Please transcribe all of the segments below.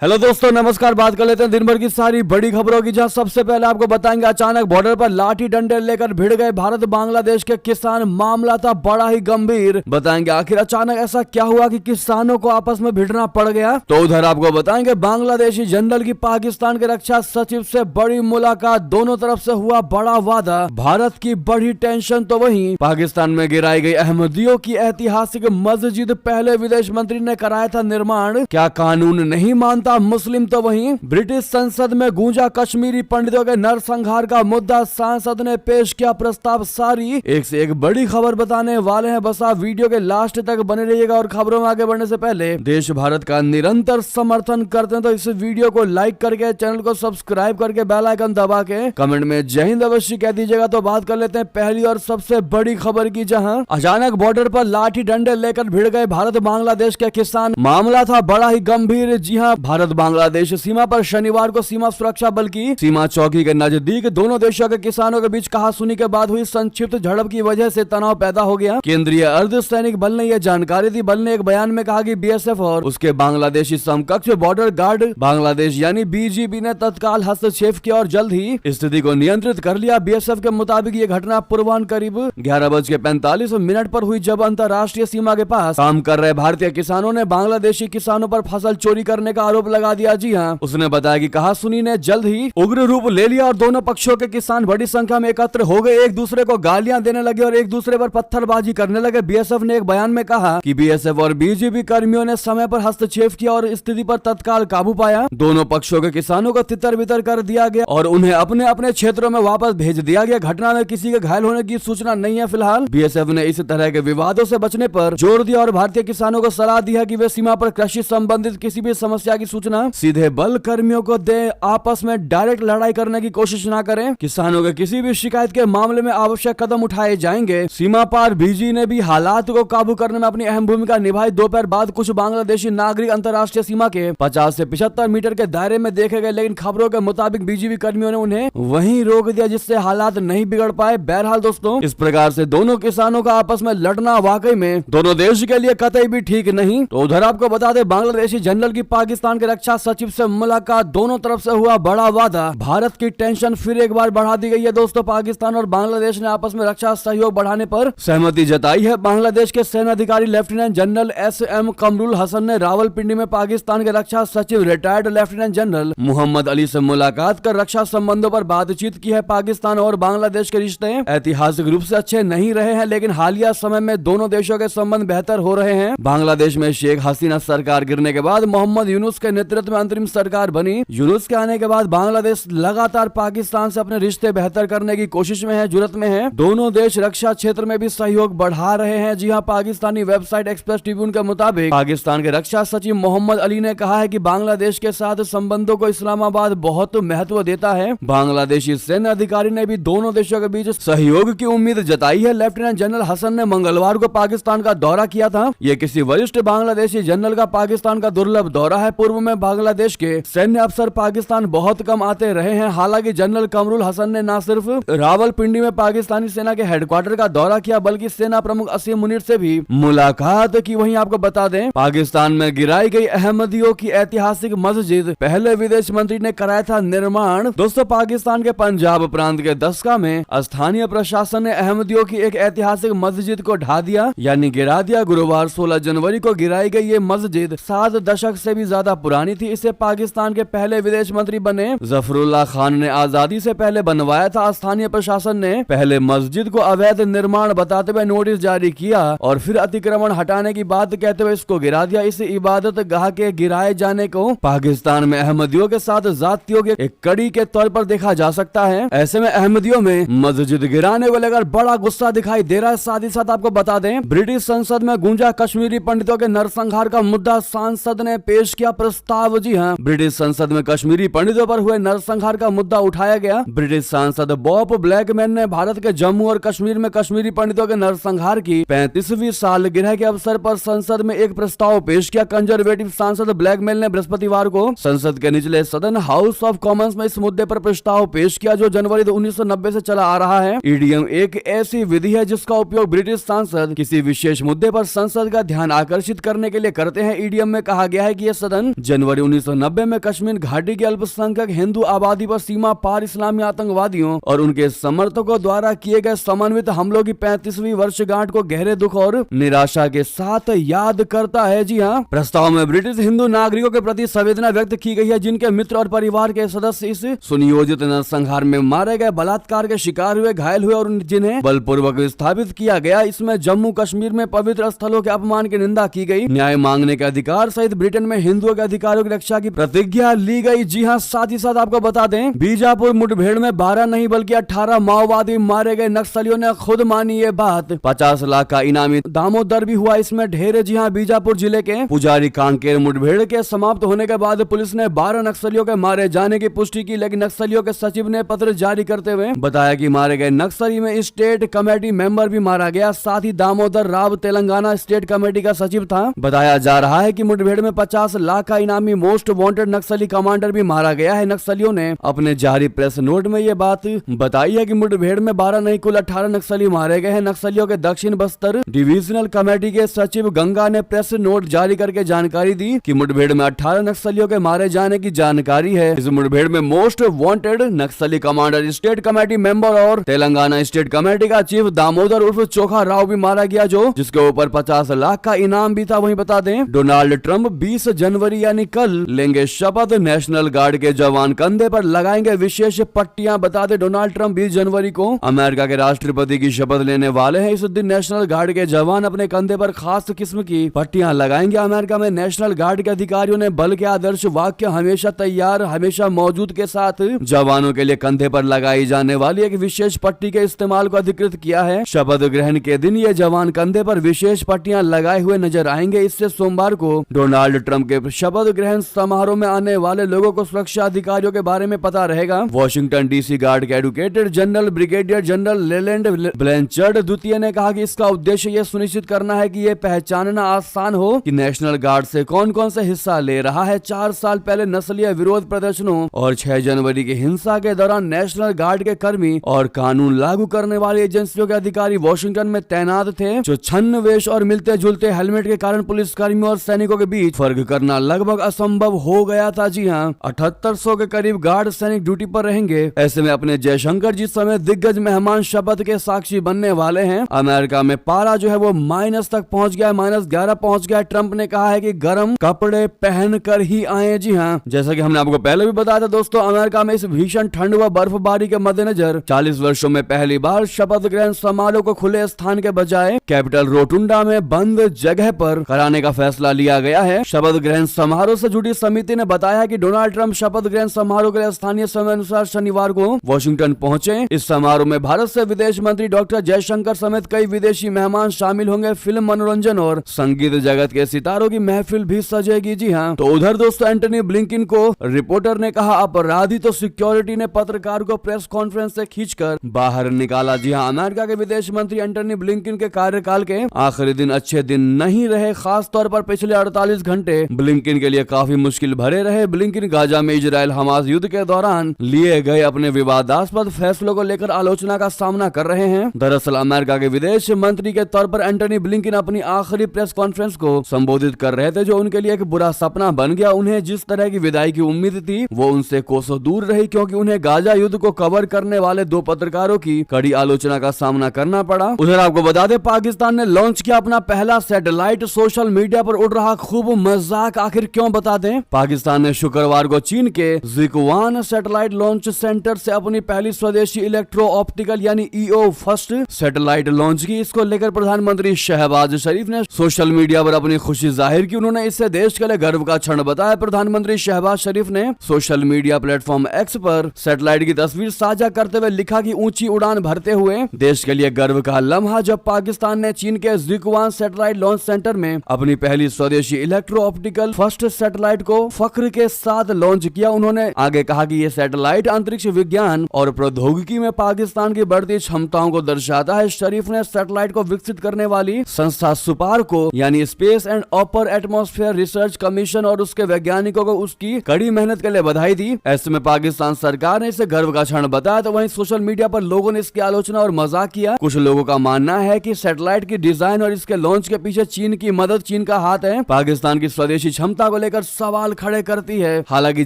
Hello दोस्तों, नमस्कार। बात कर लेते हैं दिन भर की सारी बड़ी खबरों की, जहां सबसे पहले आपको बताएंगे अचानक बॉर्डर पर लाठी डंडे लेकर भिड़ गए भारत बांग्लादेश के किसान। मामला था बड़ा ही गंभीर। बताएंगे आखिर अचानक ऐसा क्या हुआ कि किसानों को आपस में भिड़ना पड़ गया। तो उधर आपको बताएंगे बांग्लादेशी जनरल की पाकिस्तान के रक्षा सचिव से बड़ी मुलाकात, दोनों तरफ से हुआ बड़ा वादा। भारत की बड़ी टेंशन तो वहीं पाकिस्तान में गिराई गई अहमदियों की ऐतिहासिक मस्जिद, पहले विदेश मंत्री ने कराया था निर्माण। क्या कानून नहीं मानता मुस्लिम तो वहीं ब्रिटिश संसद में गूंजा कश्मीरी पंडितों के नरसंहार का मुद्दा, सांसद ने पेश किया प्रस्ताव। सारी एक से एक बड़ी खबर बताने वाले हैं, बस आप वीडियो के लास्ट तक बने रहिएगा। और खबरों में आगे बढ़ने से पहले देश भारत का निरंतर समर्थन करते हैं तो इस वीडियो को लाइक करके, चैनल को सब्सक्राइब करके, बेल आइकन दबा के कमेंट में जय हिंद अवश्य कह दीजिएगा। तो बात कर लेते हैं पहली और सबसे बड़ी खबर की, जहां अचानक बॉर्डर पर लाठी डंडे लेकर भिड़ गए भारत बांग्लादेश के किसान। मामला था बड़ा ही गंभीर। जी हां, भारत बांग्लादेश सीमा पर शनिवार को सीमा सुरक्षा बल की सीमा चौकी के नजदीक दोनों देशों के किसानों के बीच कहासुनी के बाद हुई संक्षिप्त झड़प की वजह से तनाव पैदा हो गया। केंद्रीय अर्धसैनिक बल ने यह जानकारी दी। बल ने एक बयान में कहा कि बीएसएफ और उसके बांग्लादेशी समकक्ष बॉर्डर गार्ड बांग्लादेश यानी बीजीबी ने तत्काल हस्तक्षेप किया और जल्द ही स्थिति को नियंत्रित कर लिया। बीएसएफ के मुताबिक ये घटना पूर्वाह्न करीब 11:45 पर हुई, जब अंतर्राष्ट्रीय सीमा के पास काम कर रहे भारतीय किसानों ने बांग्लादेशी किसानों पर फसल चोरी करने का आरोप लगा दिया। जी हां, उसने बताया कि कहासुनी ने जल्द ही उग्र रूप ले लिया और दोनों पक्षों के किसान बड़ी संख्या में एकत्र हो गए, एक दूसरे को गालियां देने लगे और एक दूसरे पर पत्थरबाजी करने लगे। बीएसएफ ने एक बयान में कहा कि बीएसएफ और बीजेपी कर्मियों ने समय पर हस्तक्षेप किया और स्थिति पर तत्काल काबू पाया। दोनों पक्षों के किसानों को तितर बितर कर दिया गया और उन्हें अपने अपने क्षेत्रों में वापस भेज दिया गया। घटना में किसी के घायल होने की सूचना नहीं है फिलहाल। बीएसएफ ने इस तरह के विवादों से बचने पर जोर दिया और भारतीय किसानों को सलाह दी है कि वे सीमा पर कृषि संबंधित किसी भी समस्या की सूचना सीधे बल कर्मियों को दे, आपस में डायरेक्ट लड़ाई करने की कोशिश न करें। किसानों के किसी भी शिकायत के मामले में आवश्यक कदम उठाए जाएंगे। सीमा पार बीजी ने भी हालात को काबू करने में अपनी अहम भूमिका निभाई। दोपहर बाद कुछ बांग्लादेशी नागरिक अंतर्राष्ट्रीय सीमा के 50 से 75 मीटर के दायरे में देखे गए, लेकिन खबरों के मुताबिक बीजीबी कर्मियों ने उन्हें वहीं रोक दिया, जिससे हालात नहीं बिगड़ पाए। बहरहाल दोस्तों, इस प्रकार से दोनों किसानों का आपस में लड़ना वाकई में दोनों देश के लिए कतई भी ठीक नहीं। तो उधर आपको बता दें, बांग्लादेशी जनरल की पाकिस्तान के रक्षा सचिव से मुलाकात, दोनों तरफ से हुआ बड़ा वादा। भारत की टेंशन फिर एक बार बढ़ा दी गई है दोस्तों। पाकिस्तान और बांग्लादेश ने आपस में रक्षा सहयोग बढ़ाने पर सहमति जताई है। बांग्लादेश के सेना अधिकारी lieutenant general S M. Kamrul Hasan ने रावलपिंडी में पाकिस्तान के रक्षा सचिव retired lieutenant general Mohammad Ali से मुलाकात कर रक्षा संबंधों पर बातचीत की है। पाकिस्तान और बांग्लादेश के रिश्ते ऐतिहासिक रूप से अच्छे नहीं रहे हैं, लेकिन हालिया समय में दोनों देशों के संबंध बेहतर हो रहे हैं। बांग्लादेश में शेख हसीना सरकार गिरने के बाद मोहम्मद यूनुस के नेतृत्व में अंतरिम सरकार बनी। यूनुस के आने के बाद बांग्लादेश लगातार पाकिस्तान से अपने रिश्ते बेहतर करने की कोशिश में है, जुर्रत में है। दोनों देश रक्षा क्षेत्र में भी सहयोग बढ़ा रहे हैं। जी हां, पाकिस्तानी वेबसाइट एक्सप्रेस ट्रिब्यून के मुताबिक पाकिस्तान के रक्षा सचिव मोहम्मद अली ने कहा है कि बांग्लादेश के साथ संबंधों को इस्लामाबाद बहुत महत्व देता है। बांग्लादेशी सैन्य अधिकारी ने भी दोनों देशों के बीच सहयोग की उम्मीद जताई है। लेफ्टिनेंट जनरल हसन ने मंगलवार को पाकिस्तान का दौरा किया था। यह किसी वरिष्ठ बांग्लादेशी जनरल का पाकिस्तान का दुर्लभ दौरा है। पूर्व में बांग्लादेश के सैन्य अफसर पाकिस्तान बहुत कम आते रहे हैं। हालांकि जनरल कमरुल हसन ने न सिर्फ रावलपिंडी में पाकिस्तानी सेना के हेडक्वार्टर का दौरा किया, बल्कि सेना प्रमुख असीम मुनीर से भी मुलाकात की। वहीं आपको बता दें, पाकिस्तान में गिराई गई अहमदियों की ऐतिहासिक मस्जिद, पहले विदेश मंत्री ने कराया था निर्माण। दोस्तों, पाकिस्तान के पंजाब प्रांत के दस्का में स्थानीय प्रशासन ने अहमदियों की एक ऐतिहासिक मस्जिद को ढा दिया, यानी गिरा दिया। गुरुवार 16 जनवरी को गिराई गई ये मस्जिद 7 दशक से भी ज्यादा पुरानी थी। इसे पाकिस्तान के पहले विदेश मंत्री बने जफरुल्लाह खान ने आजादी से पहले बनवाया था। स्थानीय प्रशासन ने पहले मस्जिद को अवैध निर्माण बताते हुए नोटिस जारी किया और फिर अतिक्रमण हटाने की बात कहते हुए इसको गिरा दिया। इस इबादत गाह के गिराए जाने को पाकिस्तान में अहमदियों के साथ जातियों के एक कड़ी के तौर पर देखा जा सकता है। ऐसे में अहमदियों में मस्जिद गिराने को लेकर बड़ा गुस्सा दिखाई दे रहा है। साथ ही साथ आपको बता दें, ब्रिटिश संसद में गूंजा कश्मीरी पंडितों के नरसंहार का मुद्दा, सांसद ने पेश किया प्रस्ताव। जी हां, ब्रिटिश संसद में कश्मीरी पंडितों पर हुए नरसंहार का मुद्दा उठाया गया। ब्रिटिश सांसद बॉब ब्लैकमैन ने भारत के जम्मू और कश्मीर में कश्मीरी पंडितों के नरसंहार की 35वीं सालगिरह के अवसर पर संसद में एक प्रस्ताव पेश किया। कंजर्वेटिव सांसद ब्लैकमैन ने बृहस्पतिवार को संसद के निचले सदन हाउस ऑफ कॉमन्स में इस मुद्दे पर प्रस्ताव पेश किया, जो जनवरी 1990 से चला आ रहा है। ईडीएम एक ऐसी विधि है जिसका उपयोग ब्रिटिश सांसद किसी विशेष मुद्दे पर संसद का ध्यान आकर्षित करने के लिए करते हैं। ईडीएम में कहा गया है कि यह सदन जनवरी 1990 में कश्मीर घाटी के अल्पसंख्यक हिंदू आबादी पर सीमा पार इस्लामी आतंकवादियों और उनके समर्थकों द्वारा किए गए समन्वित हमलों की 35वीं वर्षगांठ को गहरे दुख और निराशा के साथ याद करता है। जी हाँ, प्रस्ताव में ब्रिटिश हिंदू नागरिकों के प्रति संवेदना व्यक्त की गई है, जिनके मित्र और परिवार के सदस्य इस सुनियोजित नरसंहार में मारे गए, बलात्कार के शिकार हुए, घायल हुए और जिन्हें बलपूर्वक विस्थापित किया गया। इसमें जम्मू कश्मीर में पवित्र स्थलों के अपमान की निंदा की गई, न्याय मांगने के अधिकार सहित ब्रिटेन में हिंदुओं के अधिकारों की रक्षा की प्रतिज्ञा ली गई। जी हाँ, साथ ही साथ आपको बता दें, बीजापुर मुठभेड़ में 12 नहीं बल्कि 18 माओवादी मारे गए। नक्सलियों ने खुद मानी ये बात। 50 लाख का इनामी दामोदर भी हुआ इसमें ढेर। जी हाँ, बीजापुर जिले के पुजारी कांकेर मुठभेड़ के समाप्त होने के बाद पुलिस ने 12 नक्सलियों के मारे जाने की पुष्टि की, लेकिन नक्सलियों के सचिव ने पत्र जारी करते हुए बताया कि मारे गए नक्सली में स्टेट कमेटी मेंबर भी मारा गया। साथ ही दामोदर राव तेलंगाना स्टेट कमेटी का सचिव था। बताया जा रहा है कि मुठभेड़ में 50 लाख का इनामी मोस्ट वांटेड नक्सली कमांडर भी मारा गया है। नक्सलियों ने अपने जारी प्रेस नोट में ये बात बताई है कि मुठभेड़ में 12 नहीं कुल 18 नक्सली मारे गए हैं। नक्सलियों के दक्षिण बस्तर डिविजनल कमेटी के सचिव गंगा ने प्रेस नोट जारी करके जानकारी दी कि मुठभेड़ में 18 नक्सलियों के मारे जाने की जानकारी है। इस मुठभेड़ में मोस्ट वांटेड नक्सली कमांडर स्टेट कमेटी मेंबर और तेलंगाना स्टेट कमेटी का चीफ दामोदर उर्फ चोखा राव भी मारा गया, जो जिसके ऊपर 50 लाख का इनाम भी था। वहीं बता दें, डोनाल्ड ट्रंप 20 जनवरी यानी कल लेंगे शपथ। नेशनल गार्ड के जवान कंधे पर लगाएंगे विशेष पट्टियां। बता दें, डोनाल्ड ट्रंप 20 जनवरी को अमेरिका के राष्ट्रपति की शपथ लेने वाले हैं। इस दिन नेशनल गार्ड के जवान अपने कंधे पर खास किस्म की पट्टियां लगाएंगे। अमेरिका में नेशनल गार्ड के अधिकारियों ने बल के आदर्श वाक्य हमेशा तैयार हमेशा मौजूद के साथ जवानों के लिए कंधे पर लगाई जाने वाली एक विशेष पट्टी के इस्तेमाल को अधिकृत किया है। शपथ ग्रहण के दिन ये जवान कंधे पर विशेष पट्टियां लगाए हुए नजर आएंगे। इससे सोमवार को डोनाल्ड ट्रंप के शपथ ग्रहण समारोह में आने वाले लोगों को सुरक्षा अधिकारियों के बारे में पता रहेगा। वॉशिंगटन डीसी गार्ड के educated general brigadier general Leyland Blanchard द्वितीय ने कहा कि इसका उद्देश्य यह सुनिश्चित करना है कि यह पहचानना आसान हो कि नेशनल गार्ड से कौन कौन से हिस्सा ले रहा है। 4 साल पहले नस्लीय विरोध प्रदर्शनों और 6 जनवरी की हिंसा के दौरान नेशनल गार्ड के कर्मी और कानून लागू करने वाली एजेंसियों के अधिकारी वॉशिंगटन में तैनात थे, जो छन्न वेश और मिलते जुलते हेलमेट के कारण पुलिस कर्मियों और सैनिकों के बीच फर्क करना लगभग असंभव हो गया था। जी हाँ, 7800 के करीब गार्ड सैनिक ड्यूटी पर रहेंगे। ऐसे में अपने जयशंकर जी समेत दिग्गज मेहमान शपथ के साक्षी बनने वाले हैं। अमेरिका में पारा जो है वो माइनस तक पहुंच गया, -11 पहुंच गया। ट्रंप ने कहा है कि गर्म कपड़े पहन कर ही आए। जी हाँ, जैसा कि हमने आपको पहले भी बताया था दोस्तों, अमेरिका में इस भीषण ठंड व बर्फबारी के मद्देनजर 40 वर्षों में पहली बार शपथ ग्रहण समारोह को खुले स्थान के बजाय कैपिटल रोटुंडा में बंद जगह पर कराने का फैसला लिया गया है। शपथ ग्रहण समारोह से जुड़ी समिति ने बताया कि डोनाल्ड ट्रंप शपथ ग्रहण समारोह के लिए स्थानीय समय अनुसार शनिवार को वॉशिंगटन पहुंचे। इस समारोह में भारत से विदेश मंत्री डॉक्टर जयशंकर समेत कई विदेशी मेहमान शामिल होंगे। फिल्म, मनोरंजन और संगीत जगत के सितारों की महफिल भी सजेगी। जी हाँ, तो उधर दोस्तों एंटनी ब्लिंकन को रिपोर्टर ने कहा अपराधी तो सिक्योरिटी ने पत्रकार को प्रेस कॉन्फ्रेंस से खींचकर बाहर निकाला। जी हाँ, अमेरिका के विदेश मंत्री एंटनी ब्लिंकन के कार्यकाल के आखिरी दिन अच्छे दिन नहीं रहे। खास तौर पर पिछले 48 घंटे ब्लिंकन के लिए काफी मुश्किल भरे रहे। ब्लिंकन गाजा में इजरायल हमास युद्ध के दौरान लिए गए अपने विवादास्पद फैसलों को लेकर आलोचना का सामना कर रहे हैं। दरअसल अमेरिका के विदेश मंत्री के तौर पर एंटनी ब्लिंकन अपनी आखिरी प्रेस कॉन्फ्रेंस को संबोधित कर रहे थे, जो उनके लिए एक बुरा सपना बन गया। उन्हें जिस तरह की विदाई की उम्मीद थी वो उनसे कोसों दूर रही, क्योंकि उन्हें गाजा युद्ध को कवर करने वाले 2 पत्रकारों की कड़ी आलोचना का सामना करना पड़ा। उधर आपको बता दें, पाकिस्तान ने लॉन्च किया अपना पहला सैटेलाइट। सोशल मीडिया पर उड़ रहा खूब मजाक, आखिर क्यों बता दें। पाकिस्तान ने शुक्रवार को चीन के जिकवान सैटेलाइट लॉन्च सेंटर से अपनी पहली स्वदेशी इलेक्ट्रो ऑप्टिकल यानी ईओ फर्स्ट सैटेलाइट लॉन्च की। इसको लेकर प्रधानमंत्री शहबाज शरीफ ने सोशल मीडिया पर अपनी खुशी जाहिर की। उन्होंने इसे देश के लिए गर्व का क्षण बताया। प्रधानमंत्री शहबाज शरीफ ने सोशल मीडिया प्लेटफॉर्म एक्स पर सैटेलाइट की तस्वीर साझा करते हुए लिखा कि ऊंची उड़ान भरते हुए देश के लिए गर्व का लम्हा, जब पाकिस्तान ने चीन के जिकवान सैटेलाइट लॉन्च सेंटर में अपनी पहली स्वदेशी इलेक्ट्रो ऑप्टिकल फर्स्ट सैटेलाइट को फख्र के साथ लॉन्च किया। उन्होंने आगे कहा कि यह सैटेलाइट अंतरिक्ष विज्ञान और प्रौद्योगिकी में पाकिस्तान की बढ़ती क्षमताओं को दर्शाता है। शरीफ ने सैटेलाइट को विकसित करने वाली संस्था सुपार को यानी space and upper atmosphere research commission और उसके वैज्ञानिकों को उसकी कड़ी मेहनत के लिए बधाई दी। ऐसे में पाकिस्तान सरकार ने इसे गर्व का क्षण बताया, तो वहीं सोशल मीडिया पर लोगों ने इसकी आलोचना और मजाक किया। कुछ लोगों का मानना है कि सैटेलाइट की डिजाइन और इसके लॉन्च के पीछे चीन की मदद, चीन का हाथ है। पाकिस्तान की स्वदेशी क्षमता को लेकर सवाल खड़े करती है। हालांकि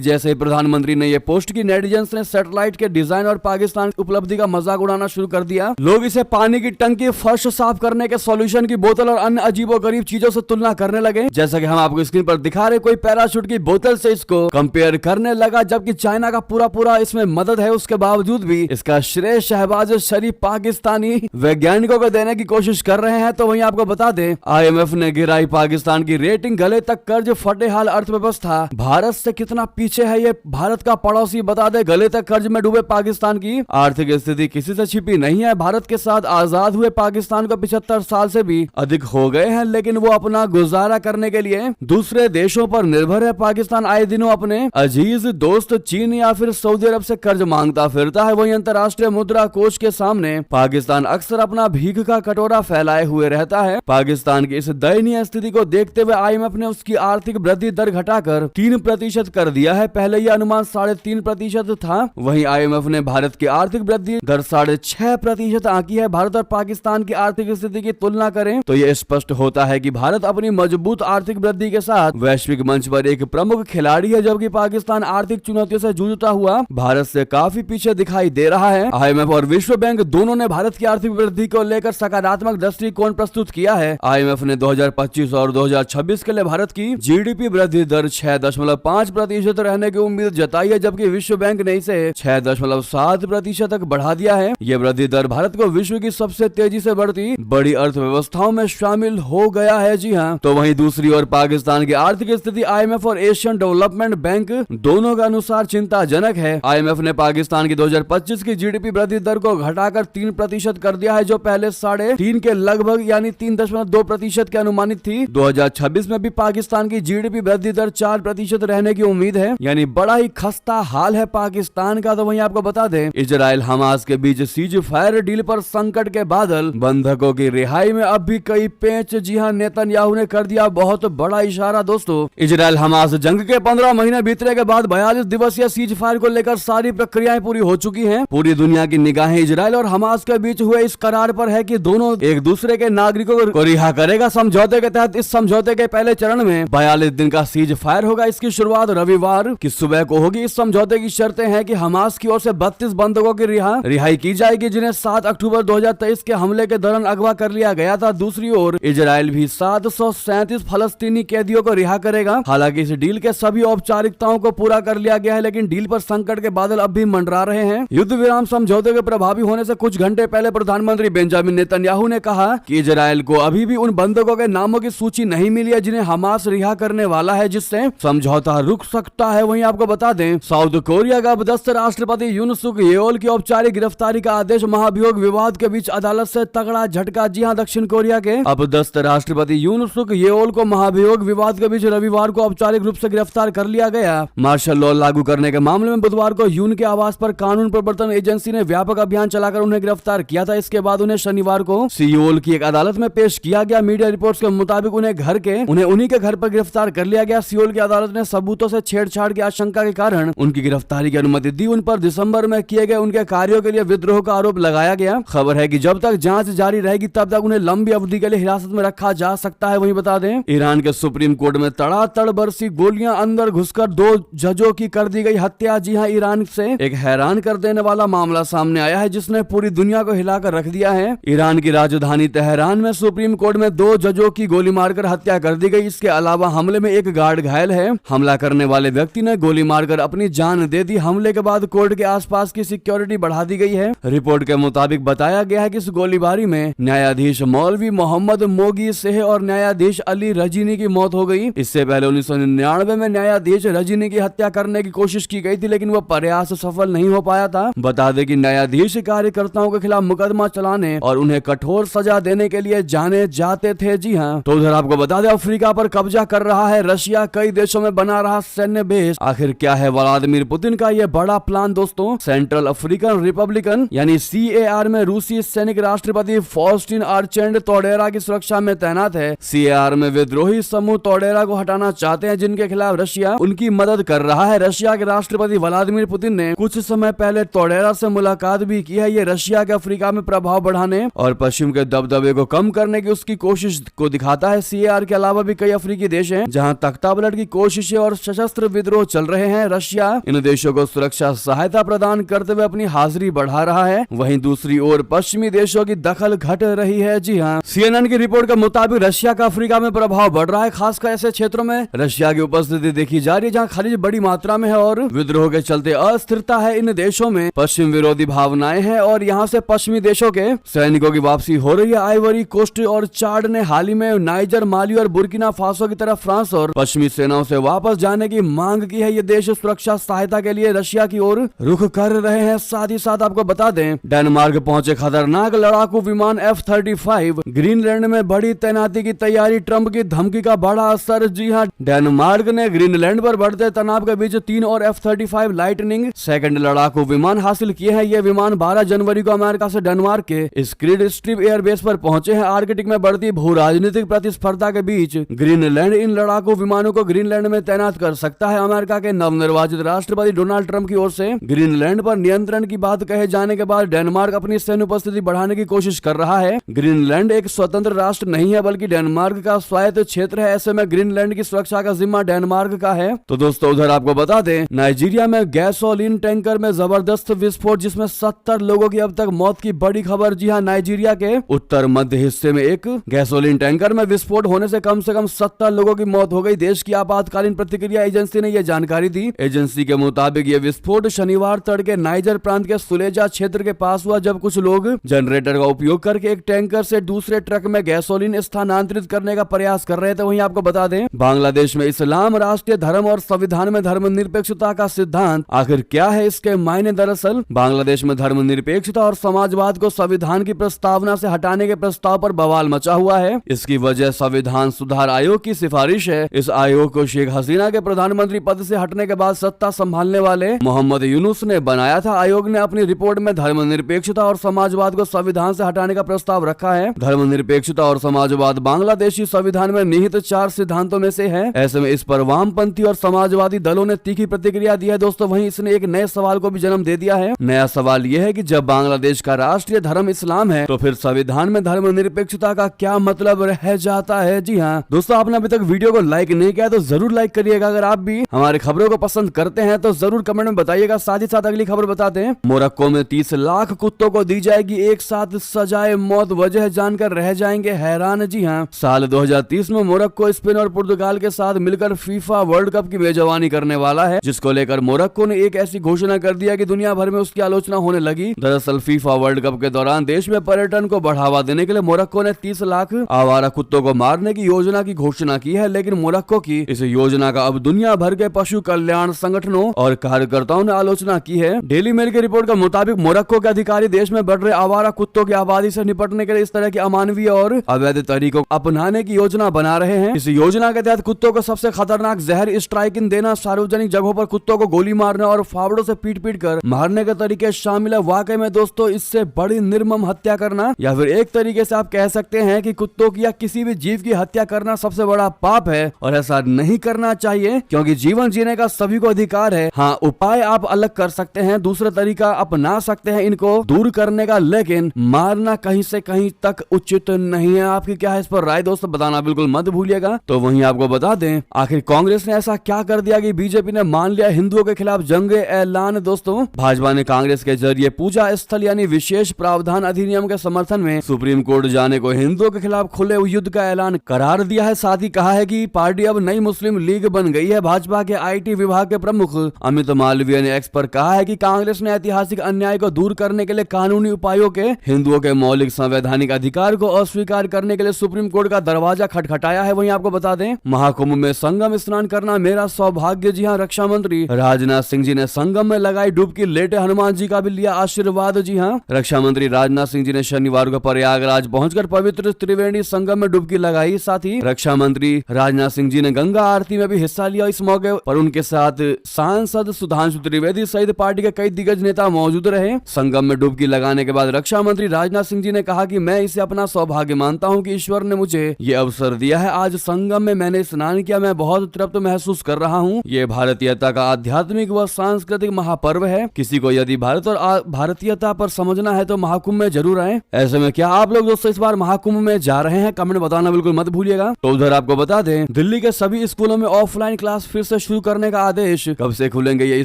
जैसे ही प्रधानमंत्री ने ये पोस्ट की, नेटिजन्स ने सैटेलाइट के डिजाइन और पाकिस्तान की उपलब्धि का मजाक उड़ाना शुरू कर दिया। लोग इसे पानी की टंकी, फर्श साफ करने के सॉल्यूशन की बोतल और अन्य अजीबोगरीब चीजों से तुलना करने लगे। जैसा कि हम आपको स्क्रीन पर दिखा रहे, कोई पैराशूट की बोतल से इसको कंपेयर करने लगा, जबकि चाइना का पूरा इसमें मदद है। उसके बावजूद भी इसका श्रेय शहबाज शरीफ पाकिस्तानी वैज्ञानिकों को देने की कोशिश कर रहे हैं। तो वहीं आपको बता दें, IMF ने गिराई पाकिस्तान की रेटिंग, गले तक कर्ज, फटे हाल अर्थव्यवस्था। भारत से कितना पीछे है ये भारत का पड़ोसी, बता दे। गले तक कर्ज में डूबे पाकिस्तान की आर्थिक स्थिति किसी से छिपी नहीं है। भारत के साथ आजाद हुए पाकिस्तान को 75 साल से भी अधिक हो गए हैं, लेकिन वो अपना गुजारा करने के लिए दूसरे देशों पर निर्भर है। पाकिस्तान आए दिनों अपने अजीज दोस्त चीन या फिर सऊदी अरब से कर्ज मांगता फिरता है। वहीं अंतर्राष्ट्रीय मुद्रा कोष के सामने पाकिस्तान अक्सर अपना भीख का कटोरा फैलाए हुए रहता है। पाकिस्तान की इस दयनीय स्थिति को देखते हुए IMF ने उसकी आर्थिक वृद्धि दर घटाकर 3% कर दिया है। पहले यह अनुमान 3.5% था। वहीं IMF ने भारत की आर्थिक वृद्धि दर 6.5% आंकी है। भारत और पाकिस्तान की आर्थिक स्थिति की तुलना करें तो यह स्पष्ट होता है कि भारत अपनी मजबूत आर्थिक वृद्धि के साथ वैश्विक मंच पर एक प्रमुख खिलाड़ी है, जबकि पाकिस्तान आर्थिक चुनौतियों से जूझता हुआ भारत से काफी पीछे दिखाई दे रहा है। IMF और विश्व बैंक दोनों ने भारत की आर्थिक वृद्धि को लेकर सकारात्मक दृष्टिकोण प्रस्तुत किया है। IMF ने 2025 और 2026 के लिए भारत की GDP वृद्धि दर 6.5% रहने की उम्मीद जताई है, जबकि विश्व बैंक ने इसे 6.7% तक बढ़ा दिया है। यह वृद्धि दर भारत को विश्व की सबसे तेजी से बढ़ती बड़ी अर्थव्यवस्थाओं में शामिल हो गया है। जी हाँ, तो वहीं दूसरी ओर पाकिस्तान की आर्थिक स्थिति IMF और एशियन डेवलपमेंट बैंक दोनों के अनुसार चिंताजनक है। IMF ने पाकिस्तान की 2025 की GDP वृद्धि दर को घटाकर 3% कर दिया है, जो पहले 3.5 के लगभग यानी 3.2% की अनुमानित थी। 2026 में भी पाकिस्तान की GDP वृद्धि दर 4% रहने की उम्मीद है, यानी बड़ा ही खस्ता हाल है पाकिस्तान का। तो वहीं आपको बता दें, इजराइल हमास के बीच सीज फायर डील पर संकट के बादल, बंधकों की रिहाई में अब भी कई पेच। जी हां, नेतन्याहू ने कर दिया बहुत बड़ा इशारा। दोस्तों, इजराइल हमास जंग के 15 महीने बीतने के बाद 42 दिवसीय सीज फायर को लेकर सारी प्रक्रियाएं पूरी हो चुकी हैं। पूरी दुनिया की निगाहें इजराइल और हमास के बीच हुए इस करार पर है कि दोनों एक दूसरे के नागरिकों को रिहा करेगा। समझौते के तहत इस समझौते के पहले चरण में 42 दिन का सीज फायर होगा। इसकी शुरुआत रविवार की सुबह को होगी। इस समझौते की शर्तें हैं कि हमास की ओर से 32 बंधकों की रिहाई की जाएगी, जिन्हें 7 अक्टूबर 2023 के हमले के दौरान अगवा कर लिया गया था। दूसरी ओर इजराइल भी 737 फलस्तीनी कैदियों को रिहा करेगा। हालांकि इस डील के सभी औपचारिकताओं को पूरा कर लिया गया है, लेकिन डील पर संकट के बादल अब भी मंडरा रहे हैं। युद्ध विराम समझौते के प्रभावी होने से कुछ घंटे पहले प्रधानमंत्री बेंजामिन नेतन्याहू ने कहा कि इजराइल को अभी भी उन बंधकों के नामों की सूची नहीं मिली है जिन्हें हमास रिहा करने वाला है, जिससे समझौता रुक सकता है। वहीं आपको बता दें, साउथ कोरिया का अपदस्थ राष्ट्रपति यून सुक येओल की औपचारिक गिरफ्तारी का आदेश महाभियोग विवाद के बीच अदालत से तगड़ा झटका। जी हां, दक्षिण कोरिया के अपदस्थ राष्ट्रपति यून सुक येओल को महाभियोग विवाद के बीच रविवार को औपचारिक रूप से गिरफ्तार कर लिया गया। मार्शल लॉ लागू करने के मामले में बुधवार को यून के आवास पर कानून प्रवर्तन एजेंसी ने व्यापक अभियान चलाकर उन्हें गिरफ्तार किया था। इसके बाद उन्हें शनिवार को सियोल की एक अदालत में पेश किया गया। मीडिया रिपोर्ट्स के मुताबिक उन्हें उन्हीं के घर पर गिरफ्तार कर लिया गया। सियोल की अदालत ने सबूतों से छेड़छाड़ की आशंका के कारण उनकी गिरफ्तारी की अनुमति दी। उन पर दिसंबर में किए गए उनके कार्यों के लिए विद्रोह का आरोप लगाया गया। खबर है कि जब तक जांच जारी रहेगी तब तक उन्हें लंबी अवधि के लिए हिरासत में रखा जा सकता है। वहीं बता दें, ईरान के सुप्रीम कोर्ट में तड़ातड़ बरसी गोलियां, अंदर घुसकर 2 जजों की कर दी गई हत्या। जी हां, ईरान से एक हैरान कर देने वाला मामला सामने आया है, जिसने पूरी दुनिया को हिलाकर रख दिया है। ईरान की राजधानी तेहरान में सुप्रीम कोर्ट में 2 जजों की गोली मारकर हत्या कर दी गई। इसके अलावा हमले में एक गार्ड घायल है। हमला करने वाले व्यक्ति ने गोली मारकर अपनी जान दे दी। हमले के बाद कोर्ट के आसपास की सिक्योरिटी बढ़ा दी गई है। रिपोर्ट के मुताबिक बताया गया है कि इस गोलीबारी में न्यायाधीश मौलवी मोहम्मद मोगी सेह और न्यायाधीश अली रजीनी की मौत हो गई। इससे पहले 1999 में न्यायाधीश रजीनी की हत्या करने की कोशिश की गई थी, लेकिन वह प्रयास सफल नहीं हो पाया था। बता दें कि न्यायाधीश कार्यकर्ताओं के खिलाफ मुकदमा चलाने और उन्हें कठोर सजा देने के लिए जाने जाते थे। जी हाँ, तो उधर आपको बता दें, अफ्रीका पर कब्जा कर रहा है रशिया। कई देशों में बना रहा सैन्य बेस। आखिर क्या है व्लादिमीर पुतिन का यह बड़ा प्लान? दोस्तों, सेंट्रल अफ्रीकन रिपब्लिकन यानी CAR में रूसी सैनिक राष्ट्रपति फॉस्टिन आर्चेंड तोडेरा की सुरक्षा में तैनात है। CAR में विद्रोही समूह तोडेरा को हटाना चाहते हैं, जिनके खिलाफ रशिया उनकी मदद कर रहा है। रशिया के राष्ट्रपति व्लादिमीर पुतिन ने कुछ समय पहले तोडेरा से मुलाकात भी की है। ये रशिया के अफ्रीका में प्रभाव बढ़ाने और पश्चिम के दबदबे को कम करने की उसकी कोशिश को दिखाता है। CAR के अलावा भी कई अफ्रीकी देश हैं जहां तख्तापलट की कोशिशें और सशस्त्र विद्रोह चल रहे हैं। रशिया इन देशों को सुरक्षा सहायता प्रदान करते हुए अपनी हाजिरी बढ़ा रहा है। वहीं दूसरी ओर पश्चिमी देशों की दखल घट रही है। जी हाँ, CNN की रिपोर्ट के मुताबिक रशिया का अफ्रीका में प्रभाव बढ़ रहा है। खासकर ऐसे क्षेत्रों में रशिया की उपस्थिति देखी जा रही है जहाँ खनिज बड़ी मात्रा में है और विद्रोह के चलते अस्थिरता है। इन देशों में पश्चिम विरोधी भावनाएं हैं और यहाँ से पश्चिमी देशों के सैनिकों की वापसी हो रही है। आइवरी कोस्ट और चाड ने हाल ही में नाइजर, माली और बुर्किना फासो की तरफ फ्रांस और पश्चिमी सेनाओं से वापस जाने की मांग की है। ये देश सुरक्षा सहायता के लिए रशिया की ओर रुख कर रहे हैं। साथ ही साथ आपको बता दें, डेनमार्क पहुंचे खतरनाक लड़ाकू विमान F-35। ग्रीनलैंड में बड़ी तैनाती की तैयारी, ट्रंप की धमकी का बड़ा असर। जी हां, डेनमार्क ने ग्रीनलैंड पर बढ़ते तनाव के बीच 3 और F-35 लाइटनिंग सेकंड लड़ाकू विमान हासिल किए हैं। ये विमान 12 जनवरी को अमेरिका से डेनमार्क के स्क्रीड स्ट्रिप एयरबेस पर पहुंचे हैं। आर्कटिक में बढ़ती भू राजनीतिक प्रतिस्पर्धा के बीच ग्रीनलैंड इन लड़ाकू विमानों को ग्रीनलैंड में तैनात कर सकता है। अमेरिका के नवनिर्वाचित राष्ट्रपति डोनाल्ड ट्रंप की ओर से ग्रीनलैंड पर नियंत्रण की बात कहे जाने के बाद डेनमार्क अपनी सैन्य उपस्थिति बढ़ाने की कोशिश कर रहा है। ग्रीनलैंड एक स्वतंत्र राष्ट्र नहीं है बल्कि डेनमार्क का स्वायत्त क्षेत्र है। ऐसे में ग्रीनलैंड की सुरक्षा का जिम्मा डेनमार्क का है। तो दोस्तों, उधर आपको बता दें, नाइजीरिया में गैसोलीन टैंकर में जबरदस्त विस्फोट जिसमें 70 लोगों की अब तक मौत की बड़ी खबर। जी हां, नाइजीरिया के उत्तर मध्य हिस्से में एक गैसोलीन टैंकर में विस्फोट होने से कम 70 लोगों की मौत हो गई। देश की आपातकालीन प्रतिक्रिया एजेंसी ने यह जानकारी दी। एजेंसी के मुताबिक यह विस्फोट शनिवार तड़के नाइजर प्रांत के सुलेजा क्षेत्र के पास हुआ, जब कुछ लोग जनरेटर का उपयोग करके एक टैंकर से दूसरे ट्रक में गैसोलीन स्थानांतरित करने का प्रयास कर रहे थे। वहीं आपको बता दें, बांग्लादेश में इस्लाम राष्ट्रीय धर्म और संविधान में धर्मनिरपेक्षता का सिद्धांत आखिर क्या है, इसके मायने। दरअसल बांग्लादेश में धर्मनिरपेक्षता और समाजवाद को संविधान की प्रस्तावना से हटाने के प्रस्ताव पर बवाल मचा हुआ है। इसकी वजह संविधान सुधार आयोग की सिफारिश है। इस आयोग को शेख हसीना के प्रधानमंत्री पद से हटने के बाद सत्ता संभालने वाले मोहम्मद यूनुस ने बनाया था। आयोग ने अपनी रिपोर्ट में धर्मनिरपेक्षता और समाजवाद को संविधान से हटाने का प्रस्ताव रखा है। धर्मनिरपेक्षता और समाजवाद बांग्लादेशी संविधान में निहित 4 सिद्धांतों में से है। ऐसे में इस पर वामपंथी और समाजवादी दलों ने तीखी प्रतिक्रिया दी है। दोस्तों, वहीं इसने एक नए सवाल को भी जन्म दे दिया है। नया सवाल यह है कि जब बांग्लादेश का राष्ट्रीय धर्म इस्लाम है तो फिर संविधान में धर्मनिरपेक्षता का क्या मतलब रह जाता है। जी हाँ दोस्तों, आपने अभी तक वीडियो को लाइक नहीं किया तो जरूर लाइक करिएगा। अगर आप भी हमारी खबरों को पसंद करते हैं तो जरूर कमेंट में बताइएगा। साथ ही साथ अगली खबर बताते हैं, मोरक्को में 30 लाख कुत्तों को दी जाएगी एक साथ सजाए मौत, वजह जानकर रह जाएंगे हैरान। जी हाँ, साल 2030 में मोरक्को, स्पेन और पुर्तगाल के साथ मिलकर फीफा वर्ल्ड कप की मेजबानी करने वाला है, जिसको लेकर मोरक्को ने एक ऐसी घोषणा कर दिया कि दुनिया भर में उसकी आलोचना होने लगी। दरअसल फीफा वर्ल्ड कप के दौरान देश में पर्यटन को बढ़ावा देने के लिए मोरक्को ने 30 लाख आवारा कुत्तों को मारने की योजना की घोषणा की है। लेकिन मोरक्को की इस योजना का अब दुनिया भर के पशु कल्याण संगठनों और कार्यकर्ताओं ने आलोचना की है। डेली मेल की रिपोर्ट के मुताबिक मोरक्को के अधिकारी देश में बढ़ रहे आवारा कुत्तों की आबादी से निपटने के लिए इस तरह की अमानवीय और अवैध तरीकों को अपनाने की योजना बना रहे हैं। इस योजना के तहत कुत्तों को सबसे खतरनाक जहर स्ट्राइकिन देना, सार्वजनिक जगहों पर कुत्तों को गोली मारना और फावड़ों से पीट पीट कर मारने के तरीके शामिल है। वाकई में दोस्तों, इससे बड़ी निर्मम हत्या करना, या फिर एक तरीके से आप कह सकते हैं कि कुत्तों की या किसी भी जीव की हत्या करना सबसे बड़ा पाप है और ऐसा नहीं करना चाहिए, क्योंकि जीवन जीने का सभी को अधिकार है। हाँ, उपाय आप अलग कर सकते हैं, दूसरा तरीका अपना सकते हैं इनको दूर करने का, लेकिन मारना कहीं से कहीं तक उचित नहीं है। आपकी क्या है इस पर राय दोस्तों, बताना बिल्कुल मत भूलिएगा। तो वहीं आपको बता दें, आखिर कांग्रेस ने ऐसा क्या कर दिया कि बीजेपी ने मान लिया हिंदुओं के खिलाफ जंग ऐलान। दोस्तों, भाजपा ने कांग्रेस के जरिए पूजा स्थल यानी विशेष प्रावधान अधिनियम के समर्थन में सुप्रीम कोर्ट जाने को हिंदुओं के खिलाफ खुले युद्ध का ऐलान करार दिया है। साथ ही कहा है कि पार्टी अब नई मुस्लिम लीग बन गई है। भाजपा के IT विभाग के प्रमुख अमित मालवीय ने एक्स पर कहा है कि कांग्रेस ने ऐतिहासिक अन्याय को दूर करने के लिए कानूनी उपायों के हिंदुओं के मौलिक संवैधानिक अधिकार को अस्वीकार करने के लिए सुप्रीम कोर्ट का दरवाजा खटखटाया है। वहीं आपको बता दें, महाकुंभ में संगम स्नान करना मेरा सौभाग्य। जी हाँ, रक्षा मंत्री राजनाथ सिंह जी ने संगम में लगाई डुबकी, लेटे हनुमान जी का भी लिया आशीर्वाद। जी हाँ, रक्षा मंत्री राजनाथ सिंह जी ने शनिवार को प्रयागराज पहुंचकर पवित्र त्रिवेणी संगम में डुबकी लगाई। साथ ही रक्षा मंत्री राजनाथ सिंह जी ने गंगा आरती में भी हिस्सा लिया। इस मौके पर उनके साथ सांसद सुधांशु त्रिवेदी सहित पार्टी के कई दिग्गज नेता मौजूद रहे। संगम में डुबकी लगाने के बाद रक्षा मंत्री राजनाथ सिंह जी ने कहा कि मैं इसे अपना सौभाग्य मानता हूं कि ईश्वर ने मुझे ये अवसर दिया है। आज संगम में मैंने स्नान किया, मैं बहुत तृप्त महसूस कर रहा हूं। ये भारतीयता का आध्यात्मिक व सांस्कृतिक महापर्व है। किसी को यदि भारत और भारतीयता पर समझना है तो महाकुंभ में जरूर आए। ऐसे में क्या आप लोग दोस्तों इस बार महाकुंभ में जा रहे हैं? कमेंट बताना बिल्कुल मत भूलिएगा। तो उधर आपको बता दें, दिल्ली के सभी स्कूलों में ऑफलाइन क्लास फिर से शुरू करने का आदेश। कब से खुलेंगे ये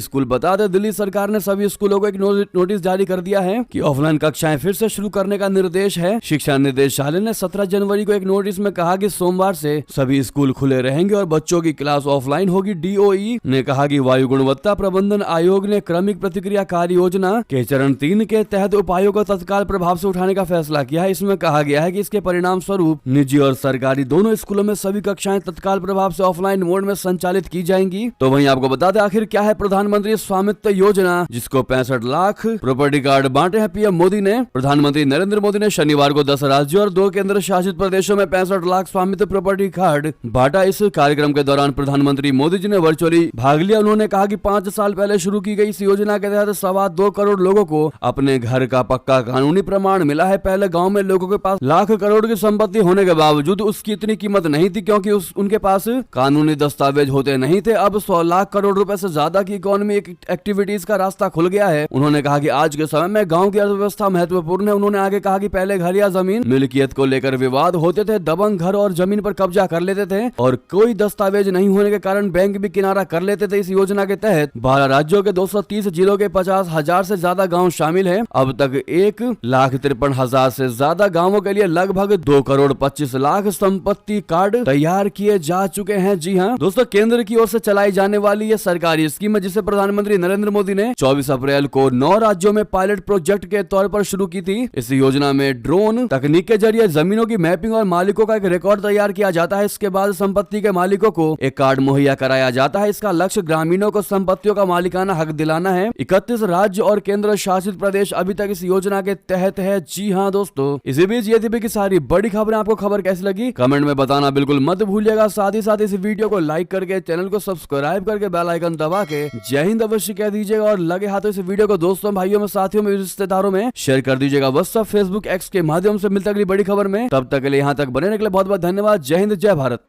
स्कूल बता दें, दिल्ली सरकार ने सभी स्कूलों को एक नोटिस जारी कर दिया है कि ऑफलाइन कक्षाएं फिर से शुरू करने का निर्देश है। शिक्षा निदेशालय ने 17 जनवरी को एक नोटिस में कहा कि सोमवार से सभी स्कूल खुले रहेंगे और बच्चों की क्लास ऑफलाइन होगी। डीओई ने कहा कि वायु गुणवत्ता प्रबंधन आयोग ने क्रमिक प्रतिक्रिया कार्य योजना के चरण 3 के तहत उपायों को तत्काल प्रभाव से उठाने का फैसला किया है। इसमें कहा गया है कि इसके परिणाम स्वरूप निजी और सरकारी दोनों स्कूलों में सभी कक्षाएं तत्काल प्रभाव से ऑफलाइन मोड में संचालित की जाएंगी। तो वहीं आपको बता दें आखिर क्या है प्रधानमंत्री स्वामित्व योजना, जिसको 65 लाख प्रॉपर्टी कार्ड बांटे हैं पीएम मोदी ने। प्रधानमंत्री नरेंद्र मोदी ने शनिवार को 10 राज्यों और 2 केंद्र शासित प्रदेशों में 65 लाख स्वामित्व प्रॉपर्टी कार्ड बांटा। इस कार्यक्रम के दौरान प्रधानमंत्री मोदी जी ने वर्चुअली भाग लिया। उन्होंने कहा कि 5 साल पहले शुरू की गई इस योजना के तहत 2.25 करोड़ लोगों को अपने घर का पक्का कानूनी प्रमाण मिला है। पहले गांव में लोगों के पास लाख करोड़ की संपत्ति होने के बावजूद उसकी इतनी कीमत नहीं थी, क्योंकि उनके पास कानूनी दस्तावेज होते नहीं थे। अब 100 लाख करोड़ रुपए से ज्यादा की इकोनॉमी एक्टिविटीज का रास्ता खुल गया है। उन्होंने कहा कि आज के समय में गांव की अर्थव्यवस्था महत्वपूर्ण है। उन्होंने आगे कहा कि पहले घर या जमीन मिल्कियत को लेकर विवाद होते थे, दबंग घर और जमीन पर कब्जा कर लेते थे और कोई दस्तावेज नहीं होने के कारण बैंक भी किनारा कर लेते थे। इस योजना के तहत 12 राज्यों के 230 जिलों के 50,000 से ज्यादा गाँव शामिल है। अब तक 1,53,000 से ज्यादा गाँवों के लिए लगभग 2 करोड़ 25 लाख संपत्ति कार्ड तैयार किए जा चुके हैं। जी हाँ दोस्तों, केंद्र की ओर से चलाई जाने वाली ये सरकारी स्कीम है जिसे प्रधानमंत्री नरेंद्र मोदी ने 24 अप्रैल को 9 राज्यों में पायलट प्रोजेक्ट के तौर पर शुरू की थी। इस योजना में ड्रोन तकनीक के जरिए जमीनों की मैपिंग और मालिकों का एक रिकॉर्ड तैयार किया जाता है। इसके बाद संपत्ति के मालिकों को एक कार्ड मुहैया कराया जाता है। इसका लक्ष्य ग्रामीणों को संपत्तियों का मालिकाना हक दिलाना है। 31 राज्य और केंद्र शासित प्रदेश अभी तक इस योजना के तहत है। जी हाँ दोस्तों, इसी बीच ये थी की सारी बड़ी खबरें। आपको खबर कैसी लगी कमेंट में बताना बिल्कुल मत भूलिएगा। साथ ही साथ इस वीडियो को लाइक करके चैनल को सब्सक्राइब करके बेल आइकन दबा के जय हिंद अवश्य कह दीजिएगा और लगे हाथों इस वीडियो को दोस्तों, भाइयों में, साथियों में, रिश्तेदारों में शेयर कर दीजिएगा। व्हाट्सएप, फेसबुक, एक्स के माध्यम से मिलते अगली बड़ी खबर में। तब तक के लिए यहाँ तक बने रहने के लिए बहुत बहुत धन्यवाद। जय हिंद, जय भारत।